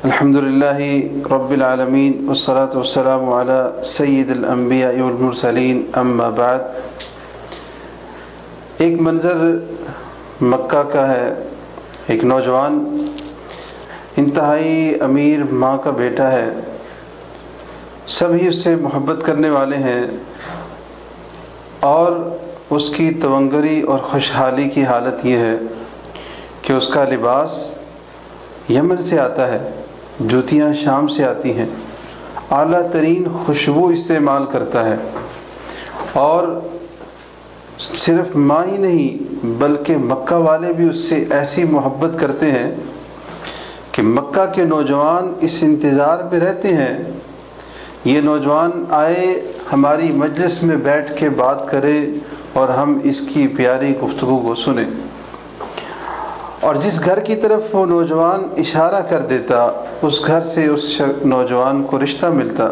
الحمدللہ رب العالمین والصلاة والسلام علی سید الانبیاء والمرسلین اما بعد۔ ایک منظر مکہ کا ہے۔ ایک نوجوان انتہائی امیر ماں کا بیٹا ہے، سبھی اس سے محبت کرنے والے ہیں اور اس کی تونگری اور خوشحالی کی حالت یہ ہے کہ اس کا لباس یمن سے آتا ہے، جوتیاں شام سے آتی ہیں، اعلیٰ ترین خوشبو استعمال کرتا ہے، اور صرف ماں ہی نہیں بلکہ مکہ والے بھی اس سے ایسی محبت کرتے ہیں کہ مکہ کے نوجوان اس انتظار میں رہتے ہیں یہ نوجوان آئے، ہماری مجلس میں بیٹھ کے بات کرے اور ہم اس کی پیاری گفتگو کو سنیں۔ اور جس گھر کی طرف وہ نوجوان اشارہ کر دیتا اس گھر سے اس نوجوان کو رشتہ ملتا۔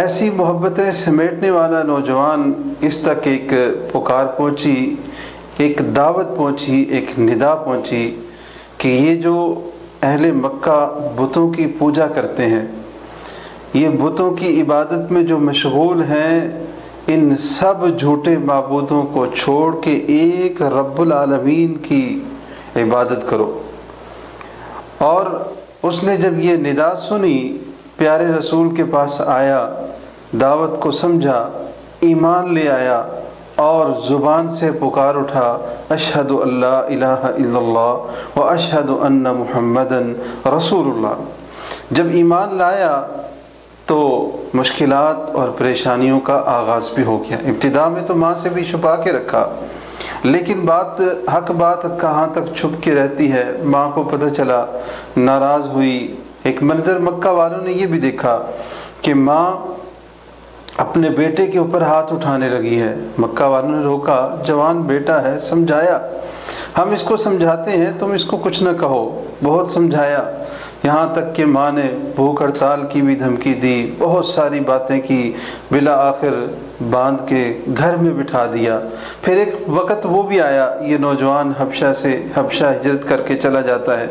ایسی محبتیں سمیٹنے والا نوجوان، اس تک ایک پکار پہنچی، ایک دعوت پہنچی، ایک ندا پہنچی کہ یہ جو اہل مکہ بتوں کی پوجا کرتے ہیں، یہ بتوں کی عبادت میں جو مشغول ہیں، ان سب جھوٹے معبودوں کو چھوڑ کے ایک رب العالمین کی عبادت کرو۔ اور اس نے جب یہ ندا سنی، پیارے رسول کے پاس آیا، دعوت کو سمجھا، ایمان لے آیا اور زبان سے پکار اٹھا، اشہد ان لا الہ الا اللہ و اشہد ان محمدن رسول اللہ۔ جب ایمان لایا تو مشکلات اور پریشانیوں کا آغاز بھی ہو گیا۔ ابتدا میں تو ماں سے بھی چھپا کے رکھا، لیکن حق بات کہاں تک چھپ کے رہتی ہے، ماں کو پتہ چلا، ناراض ہوئی۔ ایک منظر مکہ والوں نے یہ بھی دیکھا کہ ماں اپنے بیٹے کے اوپر ہاتھ اٹھانے لگی ہے۔ مکہ والوں نے روکا، جوان بیٹا ہے، سمجھایا، ہم اس کو سمجھاتے ہیں، تم اس کو کچھ نہ کہو، بہت سمجھایا، یہاں تک کہ ماں نے بھوک ہڑتال کی بھی دھمکی دی، بہت ساری باتیں کی، بالآخر باندھ کے گھر میں بٹھا دیا۔ پھر ایک وقت وہ بھی آیا، یہ نوجوان حبشہ ہجرت کر کے چلا جاتا ہے،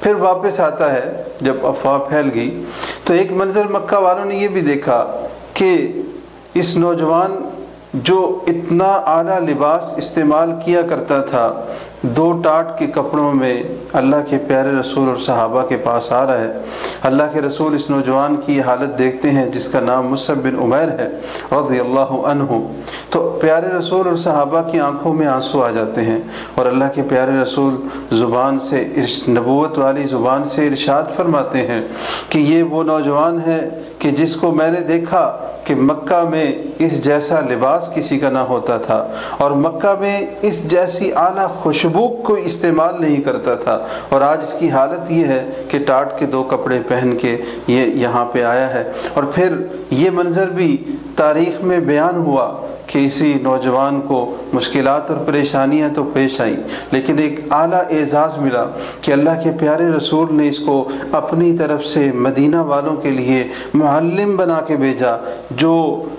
پھر واپس آتا ہے۔ جب افواہ پھیل گئی تو ایک منظر مکہ والوں نے یہ بھی دیکھا کہ اس نوجوان جو اتنا اعلیٰ لباس استعمال کیا کرتا تھا، 2 ٹاٹ کے کپڑوں میں اللہ کے پیارے رسول اور صحابہ کے پاس آ رہا ہے۔ اللہ کے رسول اس نوجوان کی حالت دیکھتے ہیں جس کا نام مصعب بن عمیر ہے رضی اللہ عنہ، تو پیارے رسول اور صحابہ کی آنکھوں میں آنسو آ جاتے ہیں، اور اللہ کے پیارے رسول زبان سے، نبوت والی زبان سے ارشاد فرماتے ہیں کہ یہ وہ نوجوان ہے کہ جس کو میں نے دیکھا کہ مکہ میں اس جیسا لباس کسی کا نہ ہوتا تھا، اور مکہ میں اس جیسی اعلیٰ خوشبو کوئی استعمال نہیں کرتا تھا، اور آج اس کی حالت یہ ہے کہ ٹاٹ کے 2 کپڑے پہن کے یہ یہاں پہ آیا ہے۔ اور پھر یہ منظر بھی تاریخ میں بیان ہوا کہ اسی نوجوان کو مشکلات اور پریشانیاں تو پیش آئیں، لیکن ایک اعلیٰ اعزاز ملا کہ اللہ کے پیارے رسول نے اس کو اپنی طرف سے مدینہ والوں کے لیے معلم بنا کے بھیجا۔ جو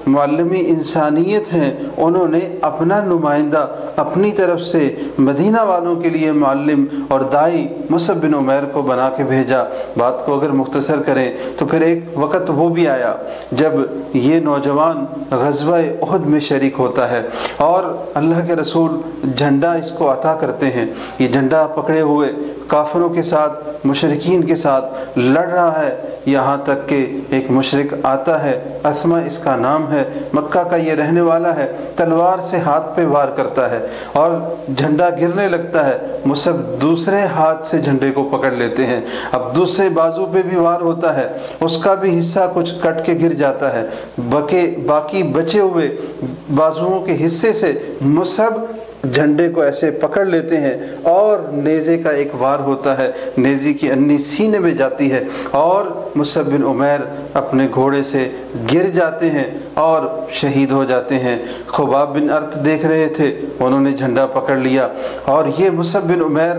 معلمی انسانیت ہیں انہوں نے اپنا نمائندہ اپنی طرف سے مدینہ والوں کے لیے معلم اور دائی مصعب بن عمیر کو بنا کے بھیجا۔ بات کو اگر مختصر کریں تو پھر ایک وقت وہ بھی آیا جب یہ نوجوان غزوہ احد میں شریک ہوتا ہے، اور اللہ کے رسول جھنڈا اس کو عطا کرتے ہیں۔ یہ جھنڈا پکڑے ہوئے کافروں کے ساتھ، مشرکین کے ساتھ لڑ رہا ہے، یہاں تک کہ ایک مشرک آتا ہے، اسما اس کا نام ہے، مکہ کا یہ رہنے والا ہے، تلوار سے ہاتھ پہ وار کرتا ہے اور جھنڈا گرنے لگتا ہے۔ مصعب دوسرے ہاتھ سے جھنڈے کو پکڑ لیتے ہیں، اب دوسرے بازو پہ بھی وار ہوتا ہے، اس کا بھی حصہ کچھ کٹ کے گر جاتا ہے، باقی بچے ہوئے بازوؤں کے حصے سے مصعب جھنڈے کو ایسے پکڑ لیتے ہیں، اور نیزے کا ایک وار ہوتا ہے، نیزے کی انی سینے میں جاتی ہے، اور مصعب بن عمیر اپنے گھوڑے سے گر جاتے ہیں اور شہید ہو جاتے ہیں۔ خباب بن ارت دیکھ رہے تھے، انہوں نے جھنڈا پکڑ لیا، اور یہ مصعب بن عمیر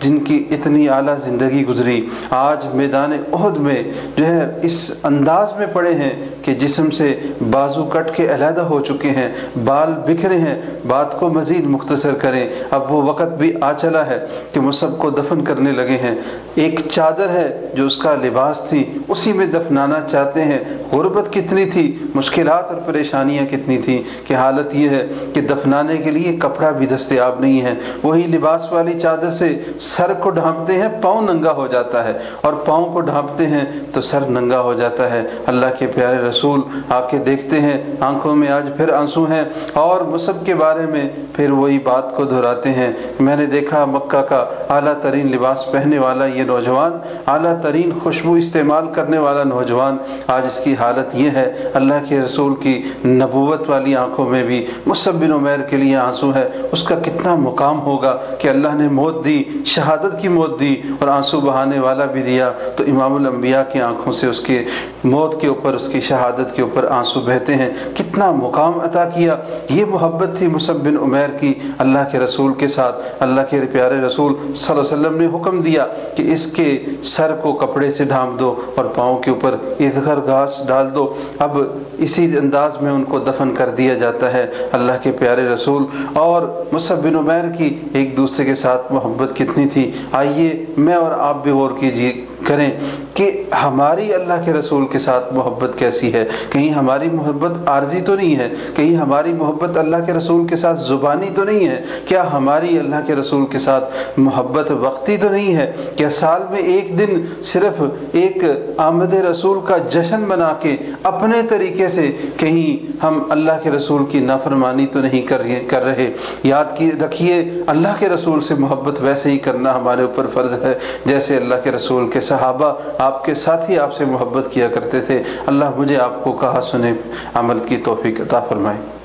جن کی اتنی اعلیٰ زندگی گزری، آج میدان احد میں جو ہے اس انداز میں پڑے ہیں کہ جسم سے بازو کٹ کے علیحدہ ہو چکے ہیں، بال بکھرے ہیں۔ بات کو مزید مختصر کریں، اب وہ وقت بھی آ چلا ہے کہ مصعب کو دفن کرنے لگے ہیں۔ ایک چادر ہے جو اس کا لباس تھی، اسی میں دفنانا چاہتے ہیں۔ غربت کتنی تھی، مشکلات اور پریشانیاں کتنی تھیں کہ حالت یہ ہے کہ دفنانے کے لیے کپڑا بھی دستیاب نہیں ہے۔ وہی لباس والی چادر سے سر کو ڈھانپتے ہیں، پاؤں ننگا ہو جاتا ہے، اور پاؤں کو ڈھانپتے ہیں تو سر ننگا ہو جاتا ہے۔ اللہ کے پیارے رسول آ کے دیکھتے ہیں، آنکھوں میں آج پھر آنسو ہیں، اور مصعب کے بارے میں پھر وہی بات کو دہراتے ہیں۔ میں نے دیکھا مکہ کا اعلیٰ ترین لباس پہننے والا یہ نوجوان، اعلیٰ ترین خوشبو استعمال کرنے والا نوجوان، آج اس کی حالت یہ ہے۔ اللہ کے رسول کی نبوت والی آنکھوں میں بھی مصعب بن عمیر کے لیے آنسو ہے۔ اس کا کتنا مقام ہوگا کہ اللہ نے موت دی، شہادت کی موت دی، اور آنسو بہانے والا بھی دیا، تو امام الانبیاء کی آنکھوں سے اس کی موت کے اوپر، اس کی شہادت کے اوپر آنسو بہتے ہیں۔ کتنا مقام عطا کیا۔ یہ محبت تھی مصعب بن عمیر کی اللہ کے رسول کے ساتھ۔ اللہ کے پیارے رسول صلی اللہ علیہ وسلم نے حکم دیا کہ اس کے سر کو کپڑے سے ڈھانپ دو اور پاؤں کے اوپر ادخر گھاس ڈال دو۔ اب اسی انداز میں ان کو دفن کر دیا جاتا ہے۔ اللہ کے پیارے رسول اور مصعب بن عمیر کی ایک دوسرے کے ساتھ محبت کتنی تھی۔ آئیے میں اور آپ بھی غور کیجیے کریں کہ ہماری اللہ کے رسول کے ساتھ محبت کیسی ہے۔ کہیں ہماری محبت عارضی تو نہیں ہے، کہیں ہماری محبت اللہ کے رسول کے ساتھ زبانی تو نہیں ہے، کیا ہماری اللہ کے رسول کے ساتھ محبت وقتی تو نہیں ہے، کیا سال میں ایک دن صرف ایک آمد رسول کا جشن منا کے اپنے طریقے سے کہیں ہم اللہ کے رسول کی نافرمانی تو نہیں کر رہے۔ یاد رکھیے، اللہ کے رسول سے محبت ویسے ہی کرنا ہمارے اوپر فرض ہے جیسے اللہ کے رسول کے صحابہ آپ کے ساتھی آپ سے محبت کیا کرتے تھے۔ اللہ مجھے آپ کو کہا سنے عمل کی توفیق عطا فرمائے۔